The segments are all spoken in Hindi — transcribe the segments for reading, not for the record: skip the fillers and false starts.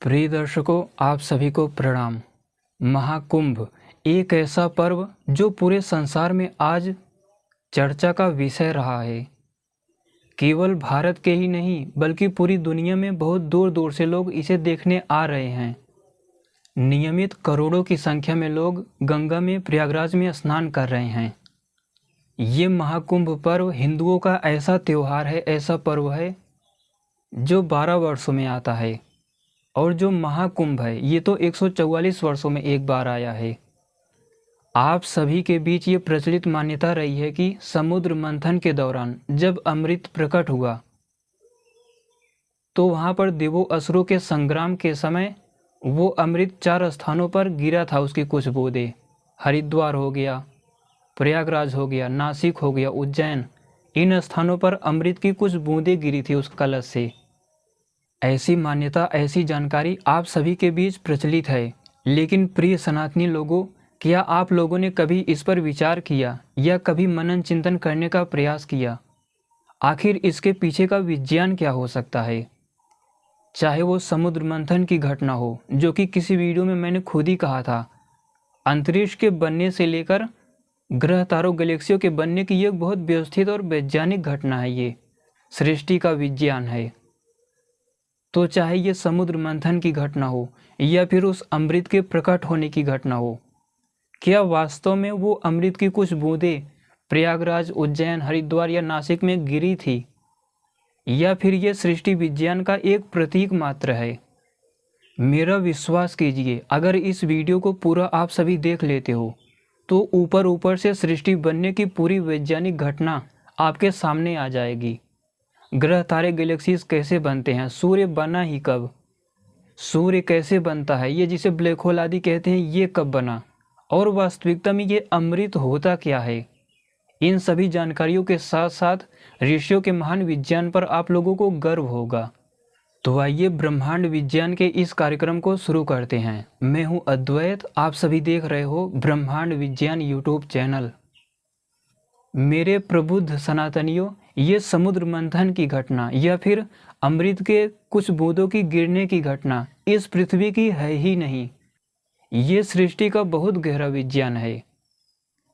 प्रिय दर्शकों, आप सभी को प्रणाम। महाकुंभ एक ऐसा पर्व जो पूरे संसार में आज चर्चा का विषय रहा है। केवल भारत के ही नहीं बल्कि पूरी दुनिया में बहुत दूर दूर से लोग इसे देखने आ रहे हैं। नियमित करोड़ों की संख्या में लोग गंगा में प्रयागराज में स्नान कर रहे हैं। ये महाकुंभ पर्व हिंदुओं का ऐसा त्यौहार है, ऐसा पर्व है जो 12 वर्षों में आता है। और जो महाकुंभ है ये तो 144 वर्षों में एक बार आया है। आप सभी के बीच ये प्रचलित मान्यता रही है कि समुद्र मंथन के दौरान जब अमृत प्रकट हुआ तो वहाँ पर देवों असुरों के संग्राम के समय वो अमृत 4 स्थानों पर गिरा था। उसकी कुछ बूंदें हरिद्वार हो गया, प्रयागराज हो गया, नासिक हो गया, उज्जैन, इन स्थानों पर अमृत की कुछ बूंदें गिरी थी उस कलश से। ऐसी मान्यता, ऐसी जानकारी आप सभी के बीच प्रचलित है। लेकिन प्रिय सनातनी लोगों, क्या आप लोगों ने कभी इस पर विचार किया या कभी मनन चिंतन करने का प्रयास किया? आखिर इसके पीछे का विज्ञान क्या हो सकता है? चाहे वो समुद्र मंथन की घटना हो, जो कि किसी वीडियो में मैंने खुद ही कहा था, अंतरिक्ष के बनने से लेकर ग्रह तारों गैलेक्सियों के बनने की एक बहुत व्यवस्थित और वैज्ञानिक घटना है। ये सृष्टि का विज्ञान है। तो चाहे ये समुद्र मंथन की घटना हो या फिर उस अमृत के प्रकट होने की घटना हो, क्या वास्तव में वो अमृत की कुछ बूंदें प्रयागराज, उज्जैन, हरिद्वार या नासिक में गिरी थी, या फिर ये सृष्टि विज्ञान का एक प्रतीक मात्र है? मेरा विश्वास कीजिए, अगर इस वीडियो को पूरा आप सभी देख लेते हो तो ऊपर ऊपर से सृष्टि बनने की पूरी वैज्ञानिक घटना आपके सामने आ जाएगी। ग्रह तारे गैलेक्सीज कैसे बनते हैं, सूर्य बना ही कब, सूर्य कैसे बनता है, ये जिसे ब्लैक होल आदि कहते हैं, ये कब बना, और वास्तविकता में ये अमृत होता क्या है। इन सभी जानकारियों के साथ साथ ऋषियों के महान विज्ञान पर आप लोगों को गर्व होगा। तो आइए ब्रह्मांड विज्ञान के इस कार्यक्रम को शुरू करते हैं। मैं हूं अद्वैत, आप सभी देख रहे हो ब्रह्मांड विज्ञान यूट्यूब चैनल। मेरे प्रबुद्ध सनातनियों, ये समुद्र मंथन की घटना या फिर अमृत के कुछ बूंदों की गिरने की घटना इस पृथ्वी की है ही नहीं। ये सृष्टि का बहुत गहरा विज्ञान है।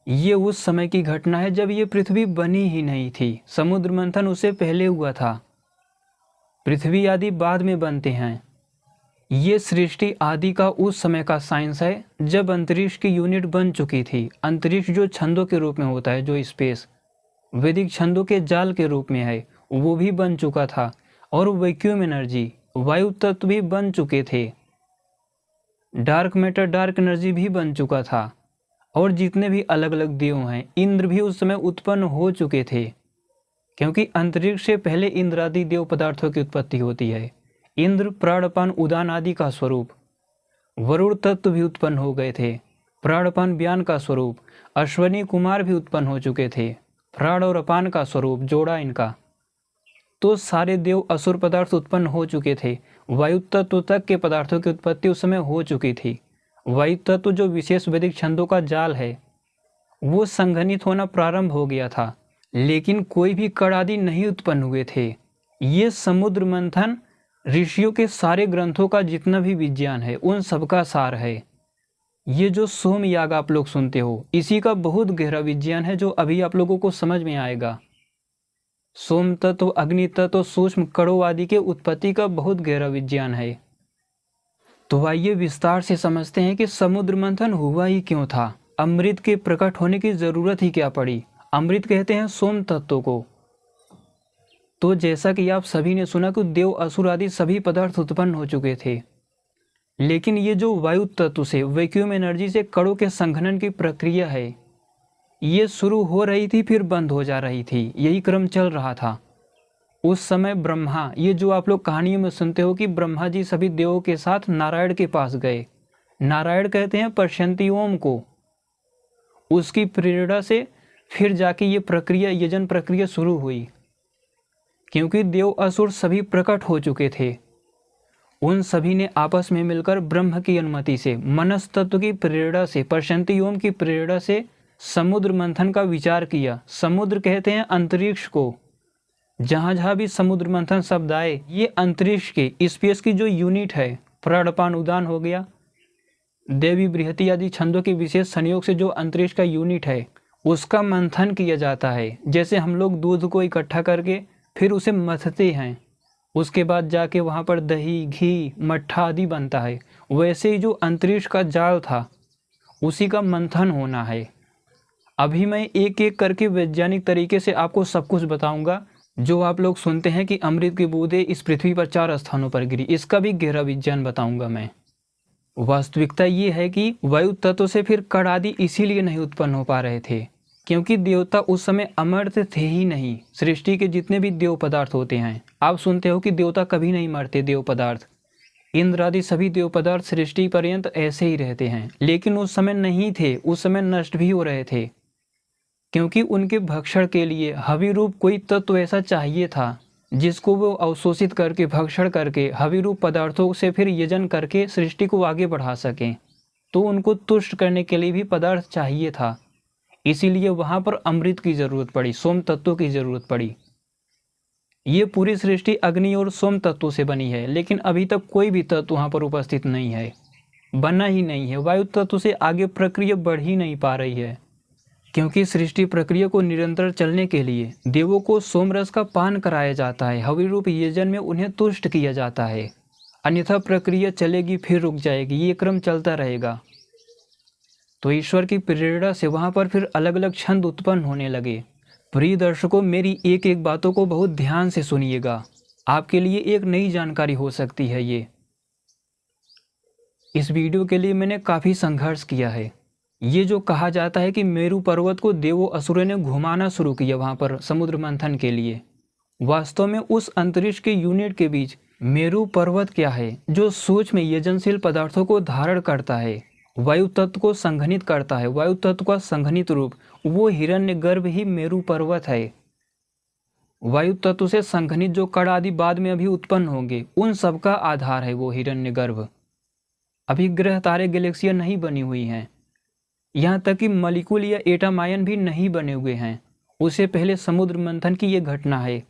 ये उस समय की घटना है जब ये पृथ्वी बनी ही नहीं थी। समुद्र मंथन उससे पहले हुआ था। पृथ्वी आदि बाद में बनते हैं। ये सृष्टि आदि का उस समय का साइंस है जब अंतरिक्ष की यूनिट बन चुकी थी। अंतरिक्ष जो छंदों के रूप में होता है, जो स्पेस वैदिक छंदों के जाल के रूप में है, वो भी बन चुका था। और वैक्यूम एनर्जी, वायु तत्व भी बन चुके थे। डार्क मैटर, डार्क एनर्जी भी बन चुका था। और जितने भी अलग अलग देव हैं, इंद्र भी उस समय उत्पन्न हो चुके थे, क्योंकि अंतरिक्ष से पहले इंद्र आदि देव पदार्थों की उत्पत्ति होती है। इंद्र प्राणपान उदान आदि का स्वरूप, वरुण तत्व भी उत्पन्न हो गए थे, प्राणपान व्यान का स्वरूप, अश्वनी कुमार भी उत्पन्न हो चुके थे, प्राण और अपान का स्वरूप जोड़ा इनका। तो सारे देव असुर पदार्थ उत्पन्न हो चुके थे। वायु तत्व तक के पदार्थों की उत्पत्ति उस समय हो चुकी थी। वायु तत्व जो विशेष वैदिक छंदों का जाल है, वो संघनित होना प्रारंभ हो गया था, लेकिन कोई भी कण आदि नहीं उत्पन्न हुए थे। ये समुद्र मंथन ऋषियों के सारे ग्रंथों का जितना भी विज्ञान है उन सबका सार है। ये जो सोम याग आप लोग सुनते हो, इसी का बहुत गहरा विज्ञान है जो अभी आप लोगों को समझ में आएगा। सोम तत्व, अग्नि तत्व, सूक्ष्म कणों आदि के उत्पत्ति का बहुत गहरा विज्ञान है। तो आइए विस्तार से समझते हैं कि समुद्र मंथन हुआ ही क्यों था, अमृत के प्रकट होने की जरूरत ही क्या पड़ी। अमृत कहते हैं सोम तत्व को। तो जैसा कि आप सभी ने सुना कि देव असुर आदि सभी पदार्थ उत्पन्न हो चुके थे, लेकिन ये जो वायु तत्व से, वैक्यूम एनर्जी से कणों के संघनन की प्रक्रिया है, ये शुरू हो रही थी फिर बंद हो जा रही थी, यही क्रम चल रहा था। उस समय ब्रह्मा, ये जो आप लोग कहानियों में सुनते हो कि ब्रह्मा जी सभी देवों के साथ नारायण के पास गए। नारायण कहते हैं पश्यन्ति ओम को। उसकी प्रेरणा से फिर जाके ये प्रक्रिया, यजन प्रक्रिया शुरू हुई, क्योंकि देव असुर सभी प्रकट हो चुके थे। उन सभी ने आपस में मिलकर ब्रह्म की अनुमति से, मनस तत्व की प्रेरणा से, पश्यन्ति ओम की प्रेरणा से समुद्र मंथन का विचार किया। समुद्र कहते हैं अंतरिक्ष को। जहाँ जहाँ भी समुद्र मंथन शब्द आए, ये अंतरिक्ष के, स्पेस की जो यूनिट है प्राणपान उदान हो गया, देवी बृहति आदि छंदों के विशेष संयोग से जो अंतरिक्ष का यूनिट है उसका मंथन किया जाता है। जैसे हम लोग दूध को इकट्ठा करके फिर उसे मथते हैं, उसके बाद जाके वहाँ पर दही, घी, मट्ठा आदि बनता है, वैसे ही जो अंतरिक्ष का जाल था उसी का मंथन होना है। अभी मैं एक एक करके वैज्ञानिक तरीके से आपको सब कुछ बताऊंगा। जो आप लोग सुनते हैं कि अमृत की बूंदें इस पृथ्वी पर 4 स्थानों पर गिरी, इसका भी गहरा विज्ञान बताऊंगा मैं। वास्तविकता ये है कि वायु तत्व से फिर कण आदि इसीलिए नहीं उत्पन्न हो पा रहे थे क्योंकि देवता उस समय अमर्त्य थे ही नहीं। सृष्टि के जितने भी देव पदार्थ होते हैं, आप सुनते हो कि देवता कभी नहीं मरते। देव पदार्थ, इंद्र आदि सभी देव पदार्थ सृष्टि पर्यंत ऐसे ही रहते हैं, लेकिन उस समय नहीं थे, उस समय नष्ट भी हो रहे थे क्योंकि उनके भक्षण के लिए हवि रूप कोई तत्व ऐसा चाहिए था जिसको वो अवशोषित करके, भक्षण करके हवि रूप पदार्थों से फिर यजन करके सृष्टि को आगे बढ़ा सकें। तो उनको तुष्ट करने के लिए भी पदार्थ चाहिए था, इसीलिए वहाँ पर अमृत की जरूरत पड़ी, सोम तत्व की जरूरत पड़ी। ये पूरी सृष्टि अग्नि और सोम तत्वों से बनी है, लेकिन अभी तक कोई भी तत्व वहाँ पर उपस्थित नहीं है, बना ही नहीं है। वायु तत्व से आगे प्रक्रिया बढ़ ही नहीं पा रही है क्योंकि सृष्टि प्रक्रिया को निरंतर चलने के लिए देवों को सोमरस का पान कराया जाता है, हवि रूप यजन में उन्हें तुष्ट किया जाता है, अन्यथा प्रक्रिया चलेगी फिर रुक जाएगी, ये क्रम चलता रहेगा। तो ईश्वर की प्रेरणा से वहाँ पर फिर अलग अलग छंद उत्पन्न होने लगे। प्रिय दर्शकों, मेरी एक एक बातों को बहुत ध्यान से सुनिएगा, आपके लिए एक नई जानकारी हो सकती है ये। इस वीडियो के लिए मैंने काफ़ी संघर्ष किया है। ये जो कहा जाता है कि मेरू पर्वत को देवों असुरों ने घुमाना शुरू किया वहाँ पर समुद्र मंथन के लिए, वास्तव में उस अंतरिक्ष के यूनिट के बीच मेरू पर्वत क्या है जो सूक्ष्म यजनशील पदार्थों को धारण करता है, वायु तत्व को संघनित करता है। वायु तत्व का संघनित रूप वो हिरण्यगर्भ ही मेरू पर्वत है। वायु तत्व से संघनित जो कण आदि बाद में अभी उत्पन्न होंगे, उन सब का आधार है वो हिरण्यगर्भ। अभी ग्रह तारे गैलेक्सियां नहीं बनी हुई हैं, यहाँ तक कि मलिक्यूल या एटम आयन भी नहीं बने हुए हैं। उससे पहले समुद्र मंथन की ये घटना है।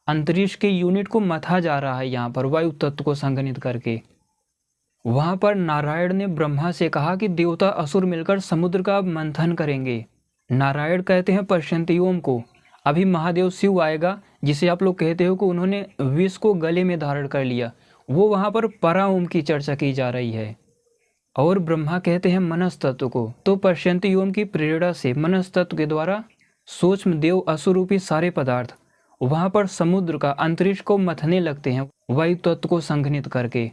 अंतरिक्ष के यूनिट को मथा जा रहा है यहाँ पर वायु तत्व को संघनित करके। वहाँ पर नारायण ने ब्रह्मा से कहा कि देवता असुर मिलकर समुद्र का मंथन करेंगे। नारायण कहते हैं पश्यन्ति ओम को। अभी महादेव शिव आएगा, जिसे आप लोग कहते हो कि उन्होंने विष को गले में धारण कर लिया, वो वहाँ पर परा ओम की चर्चा की जा रही है। और ब्रह्मा कहते हैं मनस तत्व को। तो पश्यन्ति ओम की प्रेरणा से मनस तत्व के द्वारा सूक्ष्म देव असुर रूपी सारे पदार्थ वहाँ पर समुद्र का, अंतरिक्ष को मथने लगते हैं वायु तत्व को संघनित करके।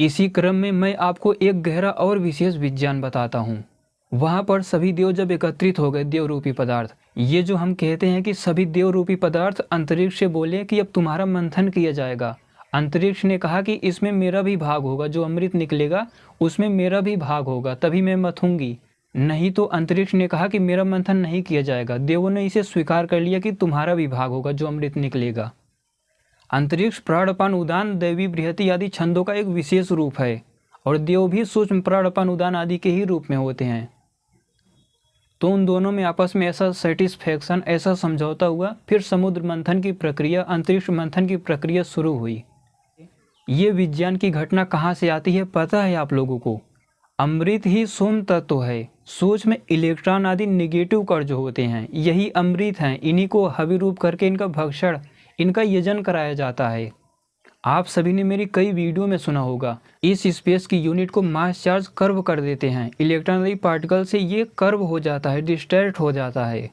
इसी क्रम में मैं आपको एक गहरा और विशेष विज्ञान बताता हूँ। वहाँ पर सभी देव जब एकत्रित हो गए, देव रूपी पदार्थ, ये जो हम कहते हैं कि सभी देव रूपी पदार्थ अंतरिक्ष से बोले कि अब तुम्हारा मंथन किया जाएगा। अंतरिक्ष ने कहा कि इसमें मेरा भी भाग होगा, जो अमृत निकलेगा उसमें मेरा भी भाग होगा, तभी मैं मथूंगी। नहीं तो अंतरिक्ष ने कहा कि मेरा मंथन नहीं किया जाएगा। देवों ने इसे स्वीकार कर लिया कि तुम्हारा भी भाग होगा जो अमृत निकलेगा। अंतरिक्ष प्राणपान उदान देवी बृहति आदि छंदों का एक विशेष रूप है और देव भी सूक्ष्म प्राणपान उदान आदि के ही रूप में होते हैं। तो उन दोनों में आपस में ऐसा सेटिस्फैक्शन, ऐसा समझौता हुआ। फिर समुद्र मंथन की प्रक्रिया, अंतरिक्ष मंथन की प्रक्रिया शुरू हुई। ये विज्ञान की घटना कहाँ से आती है पता है आप लोगों को? अमृत ही सोम तत्व है। सूक्ष्म इलेक्ट्रॉन आदि निगेटिव कण जो होते हैं यही अमृत हैं। इन्हीं को हवि रूप करके इनका भक्षण, इनका यजन कराया जाता है। आप सभी ने मेरी कई वीडियो में सुना होगा, इस स्पेस की यूनिट को मास चार्ज कर्व कर देते हैं। इलेक्ट्रॉन आदि पार्टिकल से ये कर्व हो जाता है, डिस्ट्रैक्ट हो जाता है।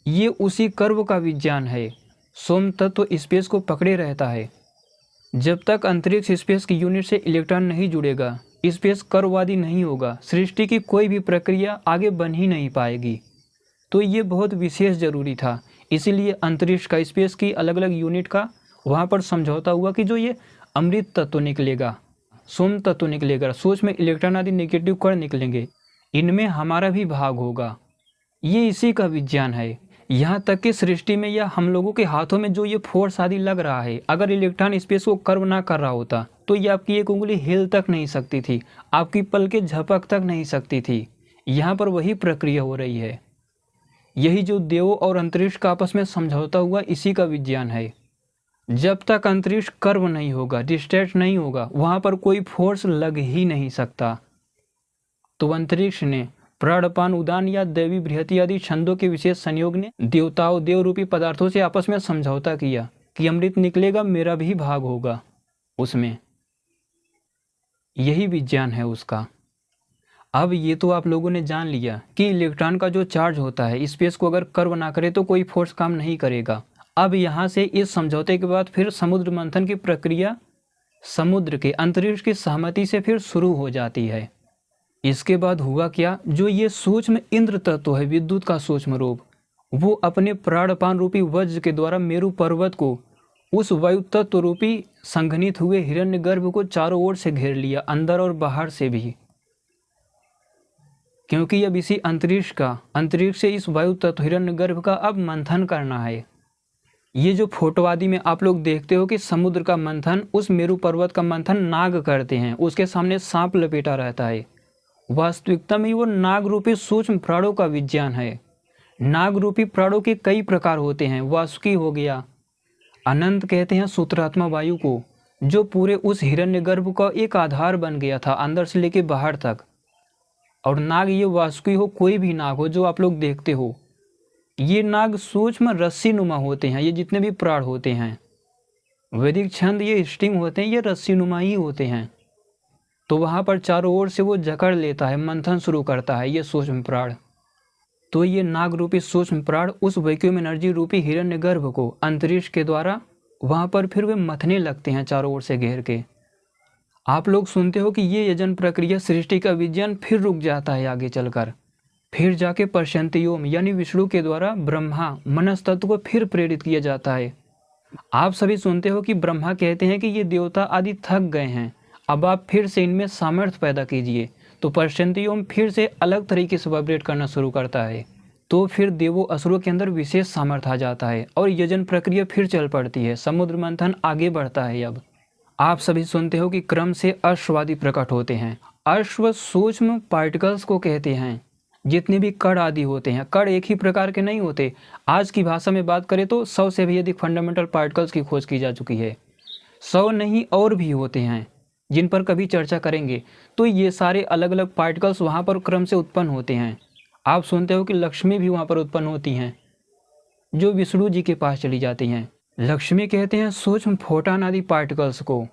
ये उसी कर्व का विज्ञान है। सोम तत्व स्पेस को पकड़े रहता है। जब तक अंतरिक्ष स्पेस की यूनिट से इलेक्ट्रॉन नहीं जुड़ेगा, स्पेस कर्ववादी नहीं होगा, सृष्टि की कोई भी प्रक्रिया आगे बन ही नहीं पाएगी। तो ये बहुत विशेष जरूरी था। इसीलिए अंतरिक्ष का, स्पेस की अलग अलग यूनिट का वहाँ पर समझौता हुआ कि जो ये अमृत तत्व निकलेगा, सोम तत्व निकलेगा, सूक्ष्म में इलेक्ट्रॉन आदि नेगेटिव कण निकलेंगे, इनमें हमारा भी भाग होगा। ये इसी का विज्ञान है। यहाँ तक कि सृष्टि में या हम लोगों के हाथों में जो ये फोर्स आदि लग रहा है, अगर इलेक्ट्रॉन स्पेस को कर्व ना कर रहा होता तो ये आपकी एक उंगली हिल तक नहीं सकती थी, आपकी पलकें झपक तक नहीं सकती थी। यहाँ पर वही प्रक्रिया हो रही है। यही जो देवों और अंतरिक्ष का आपस में समझौता हुआ, इसी का विज्ञान है। जब तक अंतरिक्ष कर्व नहीं होगा, डिस्ट्रैक्ट नहीं होगा, वहाँ पर कोई फोर्स लग ही नहीं सकता। तो अंतरिक्ष ने प्राणपान उदान या दैवी बृहति आदि छंदों के विशेष संयोग ने देवताओं देव रूपी पदार्थों से आपस में समझौता किया कि अमृत निकलेगा, मेरा भी भाग होगा उसमें। यही विज्ञान है उसका। अब ये तो आप लोगों ने जान लिया कि इलेक्ट्रॉन का जो चार्ज होता है स्पेस को अगर कर्व ना करे तो कोई फोर्स काम नहीं करेगा। अब यहाँ से इस समझौते के बाद फिर समुद्र मंथन की प्रक्रिया समुद्र के अंतरिक्ष की सहमति से फिर शुरू हो जाती है। इसके बाद हुआ क्या, जो ये सूक्ष्म इंद्र तत्व है, विद्युत का सूक्ष्म रूप, वो अपने प्राणपान रूपी वज्र के द्वारा मेरु पर्वत को उस वायु तत्व रूपी संघनित हुए हिरण्यगर्भ को चारों ओर से घेर लिया, अंदर और बाहर से भी। क्योंकि अब इसी अंतरिक्ष से इस वायु तत्व हिरण्यगर्भ का अब मंथन करना है। ये जो फोटो आदि में आप लोग देखते हो कि समुद्र का मंथन, उस मेरु पर्वत का मंथन नाग करते हैं, उसके सामने सांप लपेटा रहता है। वास्तविकता में वो नाग रूपी सूक्ष्म प्राणों का विज्ञान है। नाग रूपी प्राणों के कई प्रकार होते हैं। वासुकी हो गया, अनंत कहते हैं सूत्रात्मा वायु को, जो पूरे उस हिरण्यगर्भ का एक आधार बन गया था अंदर से लेके बाहर तक। और नाग, ये वासुकी हो, कोई भी नाग हो जो आप लोग देखते हो, ये नाग सूक्ष्म रस्सी नुमा होते हैं। ये जितने भी प्राण होते हैं, वैदिक छंद ये स्टिंग होते हैं, ये रस्सी नुमा ही होते हैं। तो वहाँ पर चारों ओर से वो जकड़ लेता है, मंथन शुरू करता है ये सूक्ष्म प्राण। तो ये नाग रूपी सूक्ष्म प्राण उस वैक्यूम एनर्जी रूपी हिरण्यगर्भ को अंतरिक्ष के द्वारा वहाँ पर फिर वे मथने लगते हैं चारों ओर से घेर के। आप लोग सुनते हो कि ये यजन प्रक्रिया सृष्टि का विज्ञान फिर रुक जाता है आगे चलकर। फिर जाके पर्शंतियोम यानी विष्णु के द्वारा ब्रह्मा मनस तत्व को फिर प्रेरित किया जाता है। आप सभी सुनते हो कि ब्रह्मा कहते हैं कि ये देवता आदि थक गए हैं, अब आप फिर से इनमें सामर्थ्य पैदा कीजिए। तो पर्शंतियोम फिर से अलग तरीके से वाइब्रेट करना शुरू करता है। तो फिर देवों असुरों के अंदर विशेष सामर्थ्य आ जाता है और यजन प्रक्रिया फिर चल पड़ती है। समुद्र मंथन आगे बढ़ता है। अब आप सभी सुनते हो कि क्रम से अश्वादि प्रकट होते हैं। अश्व सूक्ष्म पार्टिकल्स को कहते हैं। जितने भी कण आदि होते हैं, कण एक ही प्रकार के नहीं होते। आज की भाषा में बात करें तो 100 से भी अधिक फंडामेंटल पार्टिकल्स की खोज की जा चुकी है। 100 नहीं और भी होते हैं जिन पर कभी चर्चा करेंगे। तो ये सारे अलग अलग पार्टिकल्स वहाँ पर क्रम से उत्पन्न होते हैं। आप सुनते हो कि लक्ष्मी भी वहाँ पर उत्पन्न होती हैं, जो विष्णु जी के पास चली जाती हैं। लक्ष्मी कहते हैं सूक्ष्म फोटान आदि पार्टिकल्स को।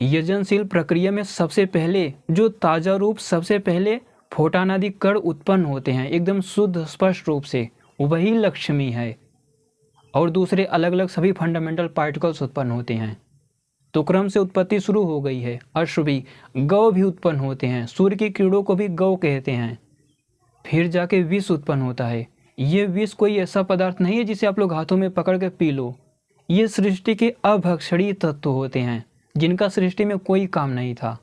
यजनशील प्रक्रिया में सबसे पहले जो ताजा रूप, सबसे पहले फोटान आदि कण उत्पन्न होते हैं एकदम शुद्ध स्पष्ट रूप से, वही लक्ष्मी है। और दूसरे अलग अलग सभी फंडामेंटल पार्टिकल्स उत्पन्न होते हैं। तो क्रम से उत्पत्ति शुरू हो गई है। अश्व भी, गौ भी उत्पन्न होते हैं। सूर्य की किरणों को भी गौ कहते हैं। फिर जाके विष उत्पन्न होता है। ये विष कोई ऐसा पदार्थ नहीं है जिसे आप लोग हाथों में पकड़ के पी लो। ये सृष्टि के अभक्षणीय तत्व होते हैं जिनका सृष्टि में कोई काम नहीं था।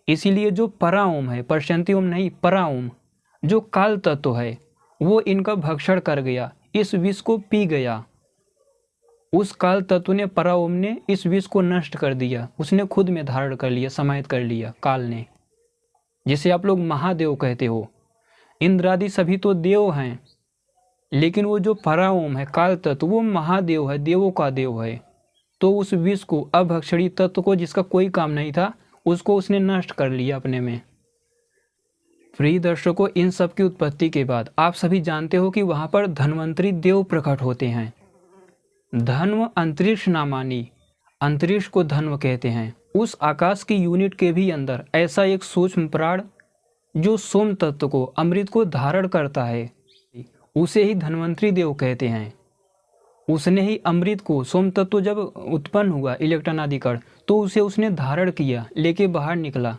इसीलिए जो पराओम है, पर्शंति ओम नहीं, पराओम जो काल तत्व है, वो इनका भक्षण कर गया, इस विष को पी गया। उस काल तत्व ने, पराओम ने इस विष को नष्ट कर दिया। उसने खुद में धारण कर लिया, समाहित कर लिया काल ने, जिसे आप लोग महादेव कहते हो। इंद्र आदि सभी तो देव हैं, लेकिन वो जो पराओम है काल तत्व, वो महादेव है, देवों का देव है। तो उस विष को, अभक्षणी तत्व को, जिसका कोई काम नहीं था, उसको उसने नष्ट कर लिया अपने में। प्रिय दर्शकों, इन सब की उत्पत्ति के बाद आप सभी जानते हो कि वहाँ पर धन्वंतरी देव प्रकट होते हैं। धन्व अंतरिक्ष नामानी, अंतरिक्ष को धन्व कहते हैं। उस आकाश की यूनिट के भी अंदर ऐसा एक सूक्ष्म प्राण जो सोम तत्व को, अमृत को धारण करता है, उसे ही धन्वंतरी देव कहते हैं। उसने ही अमृत को, सोम तत्व जब उत्पन्न हुआ इलेक्ट्रॉन आदि कण, तो उसे उसने धारण किया, लेके बाहर निकला।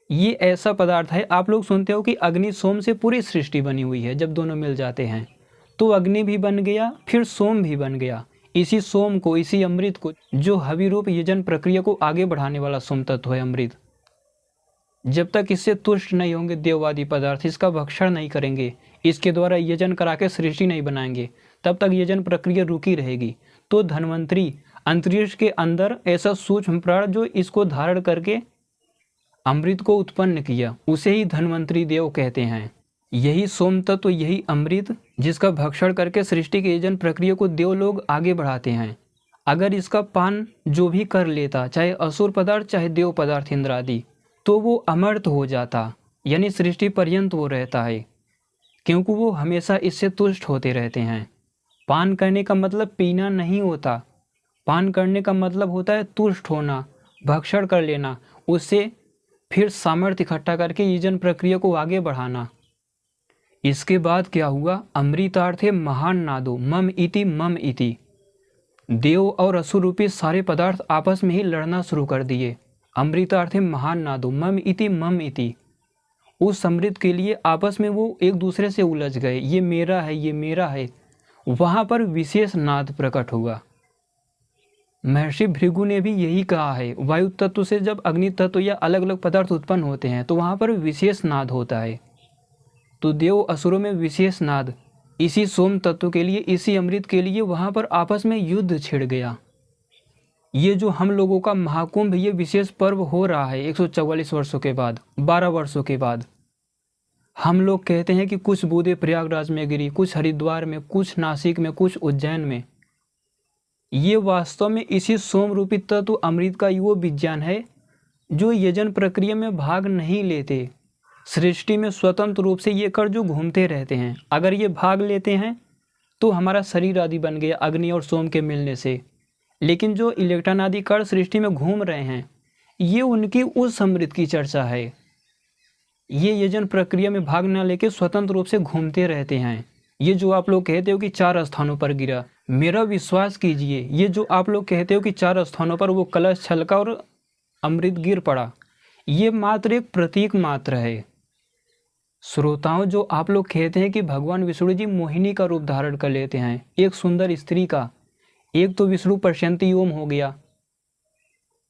ये ऐसा पदार्थ है, आप लोग सुनते हो कि अग्नि सोम से पूरी सृष्टि बनी हुई है। जब दोनों मिल जाते हैं तो अग्नि भी बन गया, फिर सोम भी बन गया। इसी सोम को, इसी अमृत को, जो हवि रूप यजन प्रक्रिया को आगे बढ़ाने वाला सोम तत्व है अमृत, जब तक इससे तुष्ट नहीं होंगे देववादी पदार्थ, इसका भक्षण नहीं करेंगे, इसके द्वारा यजन करा के सृष्टि नहीं बनाएंगे, तब तक यजन प्रक्रिया रुकी रहेगी। तो धन्वंतरी अंतरिक्ष के अंदर ऐसा सूक्ष्म प्राण जो इसको धारण करके अमृत को उत्पन्न किया, उसे ही धन्वंतरी देव कहते हैं। यही सोम तत्व, यही अमृत, जिसका भक्षण करके सृष्टि के यजन प्रक्रिया को देव लोग आगे बढ़ाते हैं। अगर इसका पान जो भी कर लेता, चाहे असुर पदार्थ चाहे देव पदार्थ इंद्र आदि, तो वो अमर्त हो जाता, यानी सृष्टि पर्यंत वो रहता है, क्योंकि वो हमेशा इससे तुष्ट होते रहते हैं। पान करने का मतलब पीना नहीं होता, पान करने का मतलब होता है तुष्ट होना, भक्षण कर लेना, उससे फिर सामर्थ्य इकट्ठा करके यजन प्रक्रिया को आगे बढ़ाना। इसके बाद क्या हुआ, अमृतार्थे महान नादो मम इति। देव और असुर रूपी सारे पदार्थ आपस में ही लड़ना शुरू कर दिए। अमृतार्थे महान नादो मम इति। उस अमृत के लिए आपस में वो एक दूसरे से उलझ गए, ये मेरा है, ये मेरा है। वहाँ पर विशेष नाद प्रकट हुआ। महर्षि भृगु ने भी यही कहा है, वायु तत्व से जब अग्नि तत्व या अलग अलग पदार्थ उत्पन्न होते हैं तो वहाँ पर विशेष नाद होता है। तो देव असुरों में विशेष नाद, इसी सोम तत्व के लिए, इसी अमृत के लिए वहाँ पर आपस में युद्ध छिड़ गया। ये जो हम लोगों का महाकुंभ, ये विशेष पर्व हो रहा है 144 वर्षों के बाद, 12 वर्षों के बाद। हम लोग कहते हैं कि कुछ बूंदें प्रयागराज में गिरी, कुछ हरिद्वार में, कुछ नासिक में, कुछ उज्जैन में। ये वास्तव में इसी सोम रूपी तत्व अमृत का वो विज्ञान है जो यजन प्रक्रिया में भाग नहीं लेते। सृष्टि में स्वतंत्र रूप से ये कण जो घूमते रहते हैं, अगर ये भाग लेते हैं तो हमारा शरीर आदि बन गया अग्नि और सोम के मिलने से। लेकिन जो इलेक्ट्रॉन आदि कण सृष्टि में घूम रहे हैं, ये उनकी उस अमृत की चर्चा है। ये यजन प्रक्रिया में भाग न लेके स्वतंत्र रूप से घूमते रहते हैं। ये जो आप लोग कहते हो कि 4 स्थानों पर गिरा, मेरा विश्वास कीजिए, ये जो आप लोग कहते हो कि 4 स्थानों पर वो कलश छलका और अमृत गिर पड़ा, ये मात्र एक प्रतीक मात्र है। श्रोताओं, जो आप लोग कहते हैं कि भगवान विष्णु जी मोहिनी का रूप धारण कर लेते हैं, एक सुंदर स्त्री का, एक तो विष्णु पर्शंति ओम हो गया,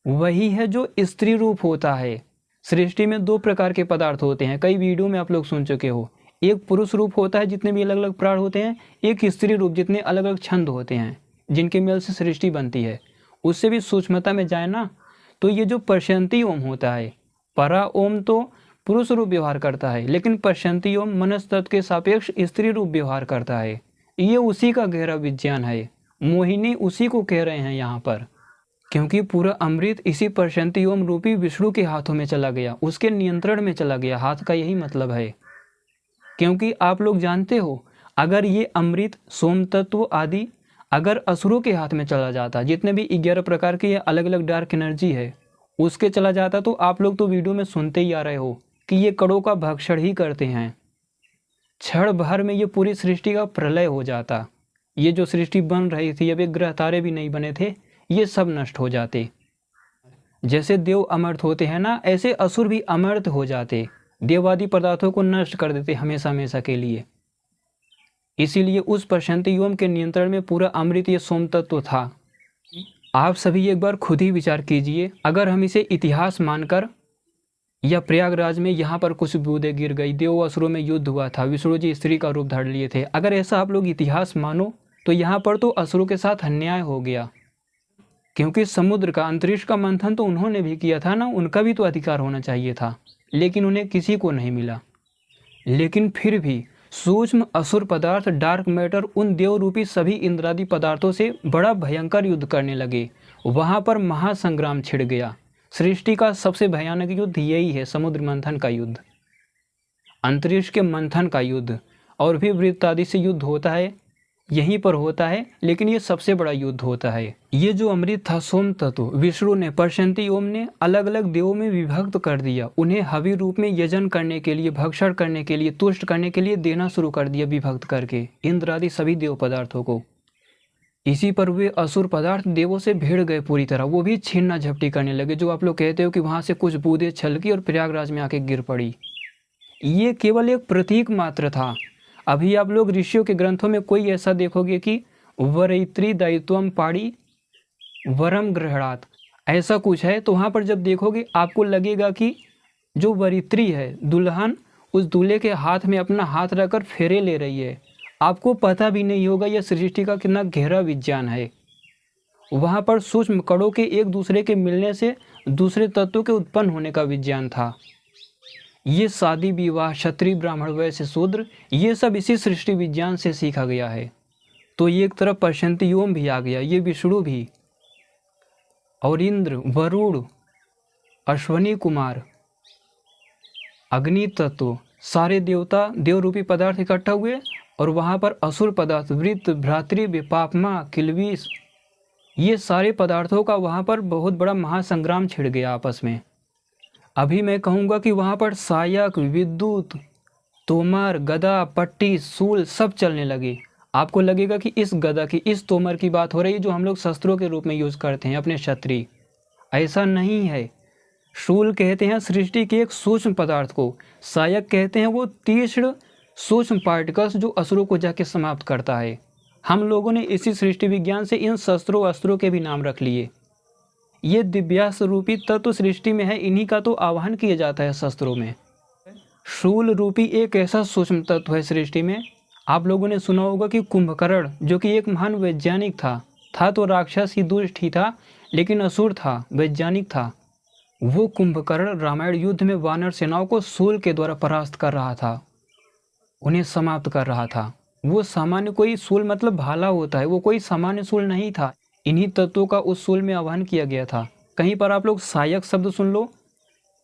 वही है जो स्त्री रूप होता है। सृष्टि में 2 प्रकार के पदार्थ होते हैं, कई वीडियो में आप लोग सुन चुके हो। एक पुरुष रूप होता है जितने भी अलग अलग प्राण होते हैं, एक स्त्री रूप जितने अलग अलग छंद होते हैं जिनके मेल से सृष्टि बनती है। उससे भी सूक्ष्मता में जाए ना, तो ये जो पर्शंति ओम होता है, परा ओम तो पुरुष रूप व्यवहार करता है, लेकिन पर्शंति ओम मनस तत्व के सापेक्ष स्त्री रूप व्यवहार करता है। ये उसी का गहरा विज्ञान है, मोहिनी उसी को कह रहे हैं यहाँ पर, क्योंकि पूरा अमृत इसी पर्शंति ओम रूपी विष्णु के हाथों में चला गया, उसके नियंत्रण में चला गया। हाथ का यही मतलब है, क्योंकि आप लोग जानते हो, अगर ये अमृत सोम तत्व आदि अगर असुरों के हाथ में चला जाता, जितने भी 11 प्रकार की अलग अलग डार्क एनर्जी है उसके चला जाता, तो आप लोग तो वीडियो में सुनते ही आ रहे हो कि ये कड़ों का भक्षण ही करते हैं। क्षण भर में ये पूरी सृष्टि का प्रलय हो जाता। ये जो सृष्टि बन रही थी, अब एक ग्रह तारे भी नहीं बने थे, ये सब नष्ट हो जाते। जैसे देव अमर्त होते हैं ना, ऐसे असुर भी अमर्त हो जाते, देवादि पदार्थों को नष्ट कर देते हमेशा हमेशा के लिए। इसीलिए उस पर्शंति ओम के नियंत्रण में पूरा अमृत ये सोम तत्व था। आप सभी एक बार खुद ही विचार कीजिए, अगर हम इसे इतिहास मानकर, या प्रयागराज में यहाँ पर कुछ बूंदें गिर गई, देव असुरों में युद्ध हुआ था, विष्णु जी स्त्री का रूप धारण लिए थे, अगर ऐसा आप लोग इतिहास मानो तो यहाँ पर तो असुरों के साथ अन्याय हो गया। क्योंकि समुद्र का, अंतरिक्ष का मंथन तो उन्होंने भी किया था ना, उनका भी तो अधिकार होना चाहिए था, लेकिन उन्हें किसी को नहीं मिला। लेकिन फिर भी सूक्ष्म असुर पदार्थ, डार्क मैटर, उन देव रूपी सभी इंद्रादि पदार्थों से बड़ा भयंकर युद्ध करने लगे। वहाँ पर महासंग्राम छिड़ गया। सृष्टि का सबसे भयानक युद्ध यही है, समुद्र मंथन का युद्ध, अंतरिक्ष के मंथन का युद्ध। और भी वृत्त आदि से युद्ध होता है, यहीं पर होता है, लेकिन ये सबसे बड़ा युद्ध होता है। ये जो अमृत था सोम तत्व, विष्णु ने, पर्शंति ओम ने अलग अलग देवों में विभक्त कर दिया। उन्हें हवि रूप में यजन करने के लिए, भक्षण करने के लिए, तुष्ट करने के लिए देना शुरू कर दिया, विभक्त करके इंद्र आदि सभी देव पदार्थों को। इसी पर वे असुर पदार्थ देवों से भिड़ गए पूरी तरह, वो भी छीनना झपटी करने लगे। जो आप लोग कहते हो कि वहाँ से कुछ बूंदें छलकी और प्रयागराज में आके गिर पड़ी, ये केवल एक प्रतीक मात्र था। अभी आप लोग ऋषियों के ग्रंथों में कोई ऐसा देखोगे कि वरयित्री दायित्वम पाड़ी वरम ग्रहणात, ऐसा कुछ है, तो वहाँ पर जब देखोगे आपको लगेगा कि जो वरित्री है, दुल्हन, उस दूल्हे के हाथ में अपना हाथ रखकर फेरे ले रही है। आपको पता भी नहीं होगा यह सृष्टि का कितना गहरा विज्ञान है। वहाँ पर सूक्ष्म कणों के एक दूसरे के मिलने से दूसरे तत्वों के उत्पन्न होने का विज्ञान था। ये शादी विवाह, क्षत्रिय ब्राह्मण वैश्य शूद्र, ये सब इसी सृष्टि विज्ञान से सीखा गया है। तो ये एक तरफ पर्शंति ओम भी आ गया, ये विष्णु भी, और इंद्र, वरुण, अश्वनी कुमार, अग्नि तत्व, सारे देवता देव रूपी पदार्थ इकट्ठा हुए और वहाँ पर असुर पदार्थ वृत्त, भ्रातृ, पापमा, किलविश, ये सारे पदार्थों का वहाँ पर बहुत बड़ा महासंग्राम छिड़ गया आपस में। अभी मैं कहूँगा कि वहाँ पर सहायक, विद्युत, तोमर, गदा, पट्टी, शूल सब चलने लगे। आपको लगेगा कि इस गदा की, इस तोमर की बात हो रही है जो हम लोग शस्त्रों के रूप में यूज़ करते हैं अपने क्षत्रिय। ऐसा नहीं है। शूल कहते हैं सृष्टि के एक सूक्ष्म पदार्थ को, सहायक कहते हैं वो तीक्ष्ण सूक्ष्म पार्टिकल्स जो असुरों को जाके समाप्त करता है। हम लोगों ने इसी सृष्टि विज्ञान से इन शस्त्रों अस्त्रों के भी नाम रख लिए। ये दिव्यास्त्र रूपी तत्व सृष्टि में है, इन्हीं का तो आवाहन किया जाता है शस्त्रों में। शूल रूपी एक ऐसा सूक्ष्म तत्व है सृष्टि में। आप लोगों ने सुना होगा कि कुंभकर्ण जो कि एक महान वैज्ञानिक था तो राक्षस ही दुष्ट ही था, लेकिन असुर था, वैज्ञानिक था। वो कुंभकर्ण रामायण युद्ध में वानर सेनाओं को शूल के द्वारा परास्त कर रहा था, उन्हें समाप्त कर रहा था। वो सामान्य, कोई शूल मतलब भाला होता है, वो कोई सामान्य शूल नहीं था। इन्हीं तत्वों का उस शूल में आह्वान किया गया था। कहीं पर आप लोग सहायक शब्द सुन लो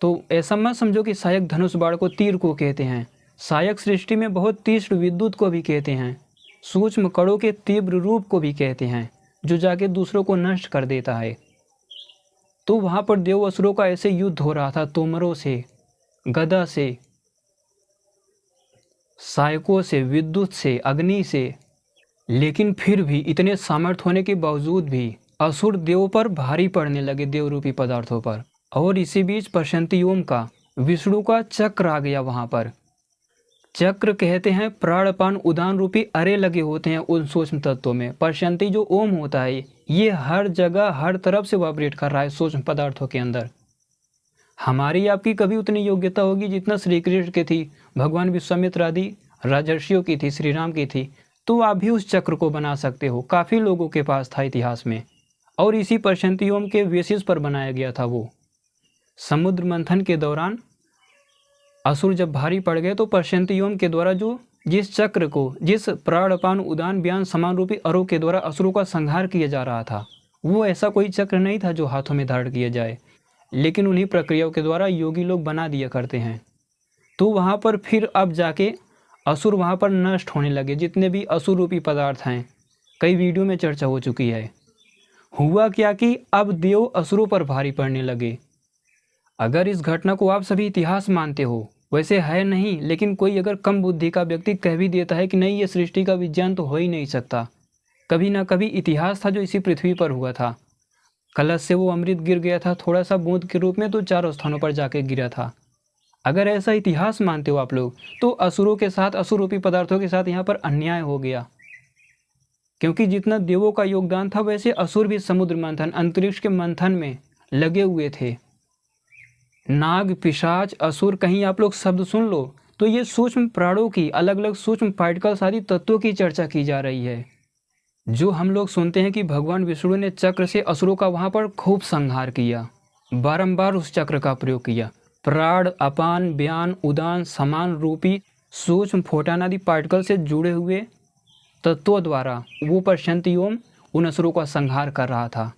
तो ऐसा मत समझो कि सहायक धनुष बाण को, तीर को कहते हैं। सहायक सृष्टि में बहुत तीक्ष्ण विद्युत को भी कहते हैं, सूक्ष्म कणों के तीव्र रूप को भी कहते हैं, जो जाके दूसरों को नष्ट कर देता है। तो वहाँ पर देव असुरों का ऐसे युद्ध हो रहा था, तोमरों से, गदा से, सहायकों से, विद्युत से, अग्नि से। लेकिन फिर भी इतने सामर्थ्य होने के बावजूद भी असुर देव पर भारी पड़ने लगे, देव रूपी पदार्थों पर। और इसी बीच परशंति ओम का, विष्णु का चक्र आ गया वहाँ पर। चक्र कहते हैं प्राण अपान उदान रूपी अरे लगे होते हैं उन सूक्ष्म तत्वों में। परशंति जो ओम होता है ये हर जगह हर तरफ से वाइब्रेट कर रहा है सूक्ष्म पदार्थों के अंदर। हमारी आपकी कभी उतनी योग्यता होगी जितना श्री कृष्ण की थी, भगवान विश्वामित्र आदि राजर्षियों की थी, श्री राम की थी, तो आप भी उस चक्र को बना सकते हो। काफ़ी लोगों के पास था इतिहास में, और इसी परशंति ओम के बेसिस पर बनाया गया था वो। समुद्र मंथन के दौरान असुर जब भारी पड़ गए तो परशंति ओम के द्वारा जो जिस चक्र को, जिस प्राण अपान उदान व्यान समान रूपी अरों के द्वारा असुरों का संहार किया जा रहा था, वो ऐसा कोई चक्र नहीं था जो हाथों में धारण किया जाए, लेकिन उन्हीं प्रक्रियाओं के द्वारा योगी लोग बना दिया करते हैं। तो वहाँ पर फिर अब जाके असुर वहाँ पर नष्ट होने लगे, जितने भी असुर रूपी पदार्थ हैं। कई वीडियो में चर्चा हो चुकी है। हुआ क्या कि अब देव असुरों पर भारी पड़ने लगे। अगर इस घटना को आप सभी इतिहास मानते हो, वैसे है नहीं, लेकिन कोई अगर कम बुद्धि का व्यक्ति कह भी देता है कि नहीं ये सृष्टि का विज्ञान तो हो ही नहीं सकता, कभी ना कभी इतिहास था जो इसी पृथ्वी पर हुआ था। कलश से वो अमृत गिर गया था थोड़ा सा बूंद के रूप में, तो 4 स्थानों पर जाके गिरा था। अगर ऐसा इतिहास मानते हो आप लोग, तो असुरों के साथ, असुर रूपी पदार्थों के साथ यहाँ पर अन्याय हो गया। क्योंकि जितना देवों का योगदान था वैसे असुर भी समुद्र मंथन, अंतरिक्ष के मंथन में लगे हुए थे। नाग, पिशाच, असुर, कहीं आप लोग शब्द सुन लो तो ये सूक्ष्म प्राणों की, अलग अलग सूक्ष्म पार्टिकल्स आदि तत्वों की चर्चा की जा रही है। जो हम लोग सुनते हैं कि भगवान विष्णु ने चक्र से असुरों का वहाँ पर खूब संहार किया, बारंबार उस चक्र का प्रयोग किया। प्राण, अपान, व्यान, उदान समान रूपी सूक्ष्म फोटान आदि पार्टिकल से जुड़े हुए तत्वों द्वारा वो परशंति ओम उन असुरों का संहार कर रहा था।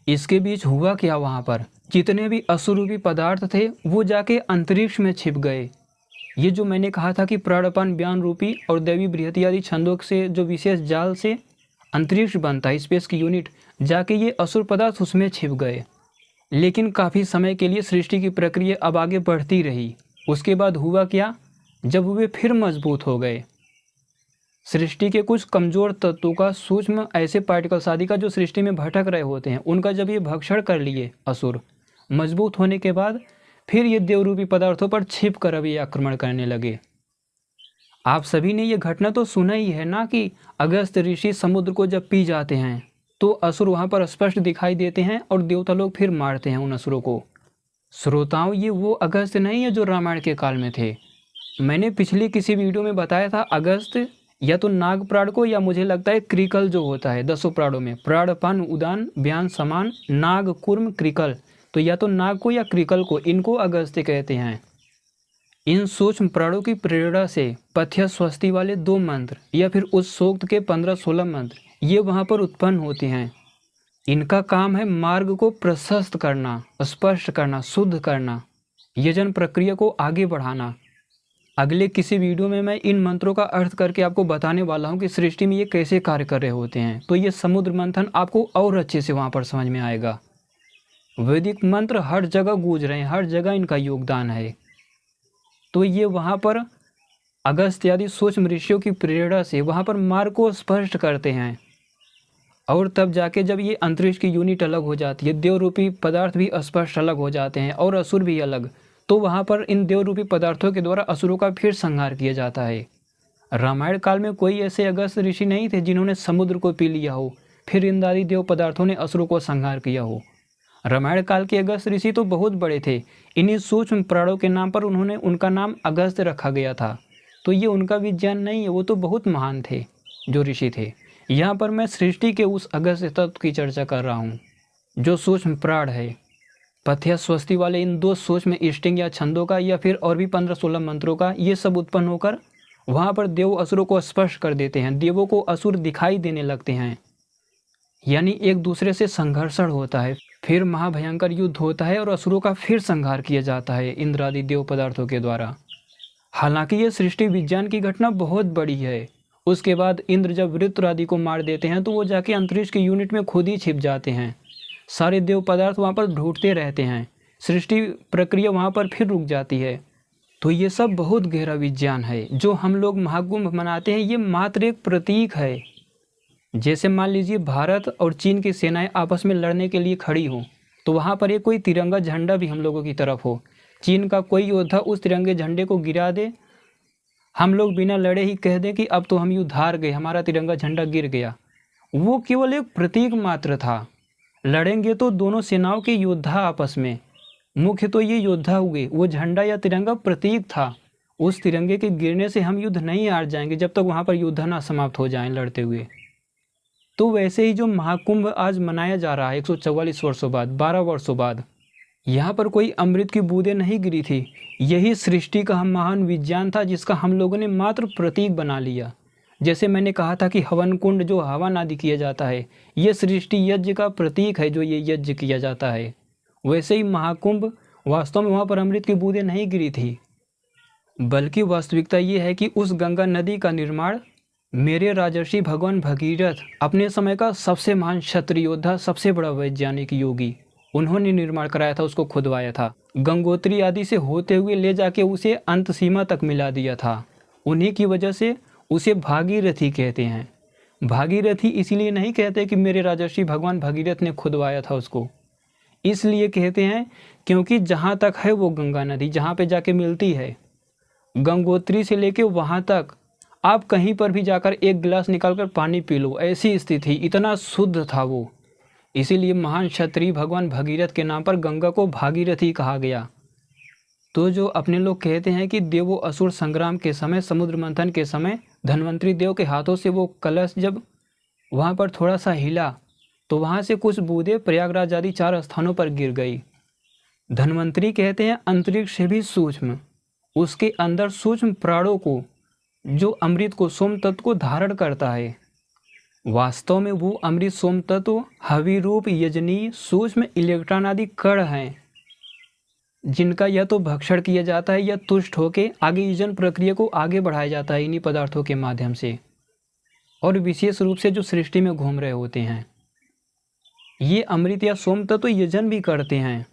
इसके बीच हुआ क्या, वहाँ पर जितने भी असुर रूपी पदार्थ थे वो जाके अंतरिक्ष में छिप गए। ये जो मैंने कहा था कि प्राणपान व्यान रूपी और दैवी बृहति आदि छंदों से जो विशेष जाल से अंतरिक्ष बनता है, स्पेस की यूनिट, जाके ये असुर पदार्थ उसमें छिप गए। लेकिन काफ़ी समय के लिए सृष्टि की प्रक्रिया अब आगे बढ़ती रही। उसके बाद हुआ क्या, जब वे फिर मजबूत हो गए, सृष्टि के कुछ कमज़ोर तत्वों का, सूक्ष्म ऐसे पार्टिकल्स आदि का जो सृष्टि में भटक रहे होते हैं, उनका जब ये भक्षण कर लिए असुर, मजबूत होने के बाद फिर ये देवरूपी पदार्थों पर छिप कर अब ये आक्रमण करने लगे। आप सभी ने ये घटना तो सुना ही है ना कि अगस्त ऋषि समुद्र को जब पी जाते हैं तो असुर वहाँ पर स्पष्ट दिखाई देते हैं और देवता लोग फिर मारते हैं उन असुरों को। श्रोताओं, ये वो अगस्त नहीं है जो रामायण के काल में थे। मैंने पिछले किसी वीडियो में बताया था अगस्त या तो नाग प्राण को, या मुझे लगता है क्रिकल जो होता है 10 प्राणों में, प्राण, अपान, उदान, व्यान, समान, नाग, कूर्म, क्रिकल, तो या तो नाग को या क्रिकल को, इनको अगस्त्य कहते हैं। इन सूक्ष्म प्राणों की प्रेरणा से पथ्य स्वस्ति वाले 2 मंत्र या फिर उस सूक्त के 15-16 मंत्र ये वहाँ पर उत्पन्न होते हैं। इनका काम है मार्ग को प्रशस्त करना, स्पष्ट करना, शुद्ध करना, यजन प्रक्रिया को आगे बढ़ाना। अगले किसी वीडियो में मैं इन मंत्रों का अर्थ करके आपको बताने वाला हूँ कि सृष्टि में ये कैसे कार्य कर रहे होते हैं, तो ये समुद्र मंथन आपको और अच्छे से वहाँ पर समझ में आएगा। वैदिक मंत्र हर जगह गूंज रहे हैं, हर जगह इनका योगदान है। तो ये वहाँ पर अगस्त्य आदि सूक्ष्म ऋषियों की प्रेरणा से वहाँ पर मार्ग को स्पष्ट करते हैं, और तब जाके जब ये अंतरिक्ष की यूनिट अलग हो जाती है, देव रूपी पदार्थ भी स्पष्ट अलग हो जाते हैं और असुर भी अलग, तो वहाँ पर इन देव रूपी पदार्थों के द्वारा असुरों का फिर संहार किया जाता है। रामायण काल में कोई ऐसे अगस्त ऋषि नहीं थे जिन्होंने समुद्र को पी लिया हो, फिर इन आदि देव पदार्थों ने असुरों को संहार किया हो। रामायण काल के अगस्त ऋषि तो बहुत बड़े थे, इन्हीं सूक्ष्म प्राणों के नाम पर उनका नाम अगस्त रखा गया था। तो ये उनका विज्ञान नहीं है, वो तो बहुत महान थे जो ऋषि थे। यहाँ पर मैं सृष्टि के उस अगस्त तत्व की चर्चा कर रहा हूँ जो सूक्ष्म प्राण है। पथ्य स्वस्ति वाले इन 2 सूक्ष्म इष्टिंग या छंदों का या फिर और भी 15-16 मंत्रों का ये सब उत्पन्न होकर वहाँ पर देव असुरों को स्पर्श कर देते हैं। देवों को असुर दिखाई देने लगते हैं, यानी एक दूसरे से संघर्षण होता है, फिर महाभयंकर युद्ध होता है और असुरों का फिर संहार किया जाता है इंद्र आदि देव पदार्थों के द्वारा। हालांकि ये सृष्टि विज्ञान की घटना बहुत बड़ी है। उसके बाद इंद्र जब वृत्र आदि को मार देते हैं तो वो जाके अंतरिक्ष की यूनिट में खुद ही छिप जाते हैं। सारे देव पदार्थ वहाँ पर ढूंढते रहते हैं, सृष्टि प्रक्रिया वहाँ पर फिर रुक जाती है। तो ये सब बहुत गहरा विज्ञान है। जो हम लोग महाकुंभ मनाते हैं ये मात्र एक प्रतीक है। जैसे मान लीजिए भारत और चीन की सेनाएं आपस में लड़ने के लिए खड़ी हो, तो वहाँ पर एक कोई तिरंगा झंडा भी हम लोगों की तरफ हो, चीन का कोई योद्धा उस तिरंगे झंडे को गिरा दे, हम लोग बिना लड़े ही कह दें कि अब तो हम युद्ध हार गए, हमारा तिरंगा झंडा गिर गया। वो केवल एक प्रतीक मात्र था। लड़ेंगे तो दोनों सेनाओं के योद्धा आपस में, मुख्य तो ये योद्धा हुए, वो झंडा या तिरंगा प्रतीक था। उस तिरंगे के गिरने से हम युद्ध नहीं हार जाएंगे जब तक वहाँ पर युद्ध ना समाप्त हो जाएं लड़ते हुए। तो वैसे ही जो महाकुंभ आज मनाया जा रहा है 144 वर्षों बाद, 12 वर्षों बाद, यहाँ पर कोई अमृत की बूंदें नहीं गिरी थी। यही सृष्टि का महान विज्ञान था जिसका हम लोगों ने मात्र प्रतीक बना लिया। जैसे मैंने कहा था कि हवन कुंड जो हवन आदि किया जाता है, ये सृष्टि यज्ञ का प्रतीक है जो ये यज्ञ किया जाता है। वैसे ही महाकुंभ वास्तव में वहाँ पर अमृत की बूंदें नहीं गिरी थी, बल्कि वास्तविकता ये है कि उस गंगा नदी का निर्माण मेरे राजर्षि भगवान भगीरथ, अपने समय का सबसे महान क्षत्रिय योद्धा, सबसे बड़ा वैज्ञानिक योगी, उन्होंने निर्माण कराया था, उसको खुदवाया था। गंगोत्री आदि से होते हुए ले जाके उसे अंत सीमा तक मिला दिया था। उन्हीं की वजह से उसे भागीरथी कहते हैं। भागीरथी इसीलिए नहीं कहते कि मेरे राजर्षि भगवान भगीरथ ने खुदवाया था उसको, इसलिए कहते हैं क्योंकि जहाँ तक है वो गंगा नदी, जहाँ पे जाके मिलती है, गंगोत्री से लेके वहाँ तक आप कहीं पर भी जाकर एक गिलास निकालकर पानी पी लो, ऐसी स्थिति, इतना शुद्ध था वो। इसीलिए महान क्षत्रिय भगवान भगीरथ के नाम पर गंगा को भागीरथी कहा गया। तो जो अपने लोग कहते हैं कि देवो असुर संग्राम के समय, समुद्र मंथन के समय धन्वंतरी देव के हाथों से वो कलश जब वहाँ पर थोड़ा सा हिला तो वहाँ से कुछ बूंदें प्रयागराज आदि 4 स्थानों पर गिर गई। धन्वंतरी कहते हैं अंतरिक्ष से भी सूक्ष्म, उसके अंदर सूक्ष्म प्राणों को, जो अमृत को, सोम तत्व को धारण करता है। वास्तव में वो अमृत सोम तत्व हवि रूप यजनीय सूक्ष्म इलेक्ट्रॉन आदि कण हैं, जिनका या तो भक्षण किया जाता है या तुष्ट होकर आगे यजन प्रक्रिया को आगे बढ़ाया जाता है इन्हीं पदार्थों के माध्यम से, और विशेष रूप से जो सृष्टि में घूम रहे होते हैं। ये अमृत या सोम तत्व यजन भी करते हैं।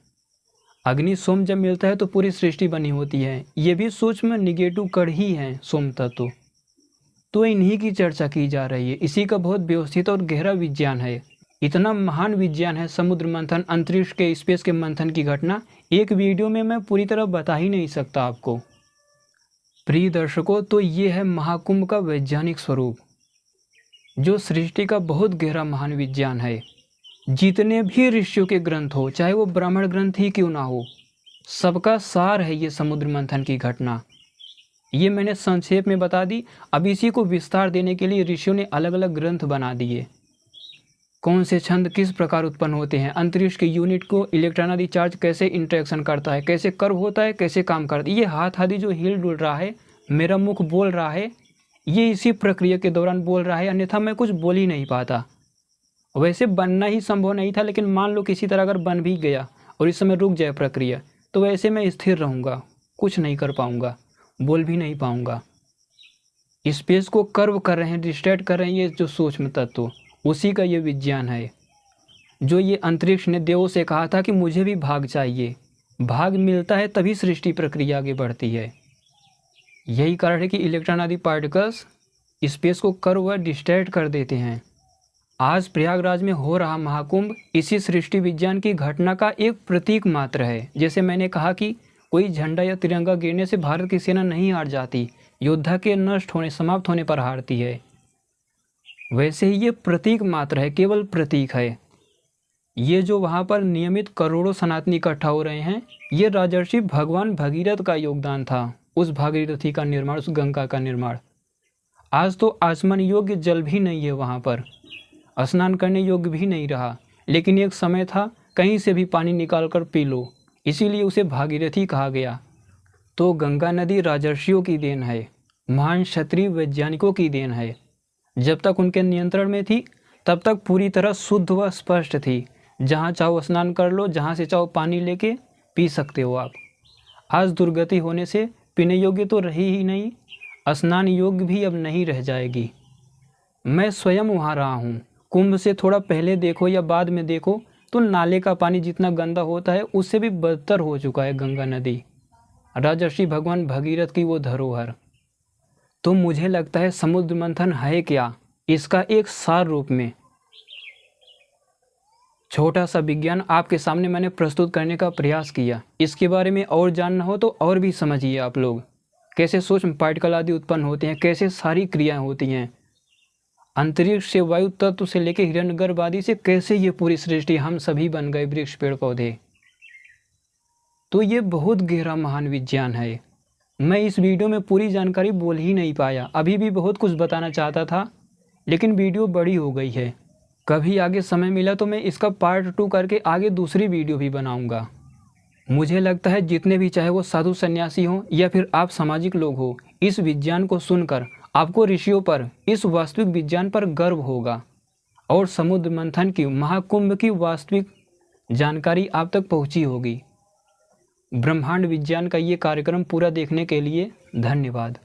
अग्नि सोम जब मिलता है तो पूरी सृष्टि बनी होती है। ये भी सूक्ष्म निगेटिव कण ही हैं सोम तत्व। तो इन्हीं की चर्चा की जा रही है। इसी का बहुत व्यवस्थित और गहरा विज्ञान है। इतना महान विज्ञान है समुद्र मंथन, अंतरिक्ष के, स्पेस के मंथन की घटना, एक वीडियो में मैं पूरी तरह बता ही नहीं सकता आपको। प्रिय दर्शकों, तो ये है महाकुंभ का वैज्ञानिक स्वरूप, जो सृष्टि का बहुत गहरा महान विज्ञान है। जितने भी ऋषियों के ग्रंथ हो, चाहे वो ब्राह्मण ग्रंथ ही क्यों ना हो, सबका सार है ये समुद्र मंथन की घटना। ये मैंने संक्षेप में बता दी। अब इसी को विस्तार देने के लिए ऋषियों ने अलग अलग ग्रंथ बना दिए। कौन से छंद किस प्रकार उत्पन्न होते हैं, अंतरिक्ष की यूनिट को इलेक्ट्रॉन आदि चार्ज कैसे इंटरेक्शन करता है, कैसे कर्व होता है, कैसे काम करता है। ये हाथ आदि जो हिल डुल रहा है, मेरा मुख बोल रहा है, ये इसी प्रक्रिया के दौरान बोल रहा है, अन्यथा मैं कुछ बोल ही नहीं पाता। वैसे बनना ही संभव नहीं था, लेकिन मान लो किसी तरह अगर बन भी गया और इस समय रुक जाए प्रक्रिया, तो वैसे मैं स्थिर रहूँगा, कुछ नहीं कर पाऊँगा, बोल भी नहीं पाऊँगा। स्पेस को कर्व कर रहे हैं, डिस्ट्रैक्ट कर रहे हैं ये जो सूक्ष्म तत्व, उसी का ये विज्ञान है। जो ये अंतरिक्ष ने देवों से कहा था कि मुझे भी भाग चाहिए, भाग मिलता है तभी सृष्टि प्रक्रिया आगे बढ़ती है। यही कारण है कि इलेक्ट्रॉन आदि पार्टिकल्स स्पेस को कर्व व डिस्ट्रैक्ट कर देते हैं। आज प्रयागराज में हो रहा महाकुंभ इसी सृष्टि विज्ञान की घटना का एक प्रतीक मात्र है। जैसे मैंने कहा कि कोई झंडा या तिरंगा गिरने से भारत की सेना नहीं हार जाती, योद्धा के नष्ट होने, समाप्त होने पर हारती है। वैसे ही ये प्रतीक मात्र है, केवल प्रतीक है। ये जो वहाँ पर नियमित करोड़ों सनातनी इकट्ठा हो रहे हैं, ये राजर्षि भगवान भगीरथ का योगदान था, उस भागीरथी का निर्माण, उस गंगा का निर्माण। आज तो आचमन योग्य जल भी नहीं है वहाँ पर, स्नान करने योग्य भी नहीं रहा, लेकिन एक समय था कहीं से भी पानी निकाल कर पी लो, इसीलिए उसे भागीरथी कहा गया। तो गंगा नदी राजर्षियों की देन है, महान क्षत्रिय वैज्ञानिकों की देन है। जब तक उनके नियंत्रण में थी तब तक पूरी तरह शुद्ध व स्पष्ट थी। जहाँ चाहो स्नान कर लो, जहाँ से चाहो पानी लेके पी सकते हो आप। आज दुर्गति होने से पीने योग्य तो रही ही नहीं, स्नान योग्य भी अब नहीं रह जाएगी। मैं स्वयं वहाँ रहा हूँ। कुंभ से थोड़ा पहले देखो या बाद में देखो तो नाले का पानी जितना गंदा होता है उससे भी बदतर हो चुका है गंगा नदी, राजर्षि भगवान भगीरथ की वो धरोहर। तो मुझे लगता है समुद्र मंथन है क्या, इसका एक सार रूप में छोटा सा विज्ञान आपके सामने मैंने प्रस्तुत करने का प्रयास किया। इसके बारे में और जानना हो तो और भी समझिए आप लोग, कैसे सूक्ष्म पार्टिकल आदि उत्पन्न होते हैं, कैसे सारी क्रियाएं होती हैं, अंतरिक्ष से, वायु तत्व से लेकर हिरण्यगर्भ आदि से कैसे ये पूरी सृष्टि हम सभी बन गए, वृक्ष पेड़ पौधे। तो ये बहुत गहरा महान विज्ञान है। मैं इस वीडियो में पूरी जानकारी बोल ही नहीं पाया, अभी भी बहुत कुछ बताना चाहता था, लेकिन वीडियो बड़ी हो गई है। कभी आगे समय मिला तो मैं इसका पार्ट 2 करके आगे दूसरी वीडियो भी बनाऊंगा। मुझे लगता है जितने भी, चाहे वो साधु सन्यासी हों या फिर आप सामाजिक लोग हो, इस विज्ञान को सुनकर आपको ऋषियों पर, इस वास्तविक विज्ञान पर गर्व होगा और समुद्र मंथन की, महाकुंभ की वास्तविक जानकारी आप तक पहुंची होगी। ब्रह्मांड विज्ञान का ये कार्यक्रम पूरा देखने के लिए धन्यवाद।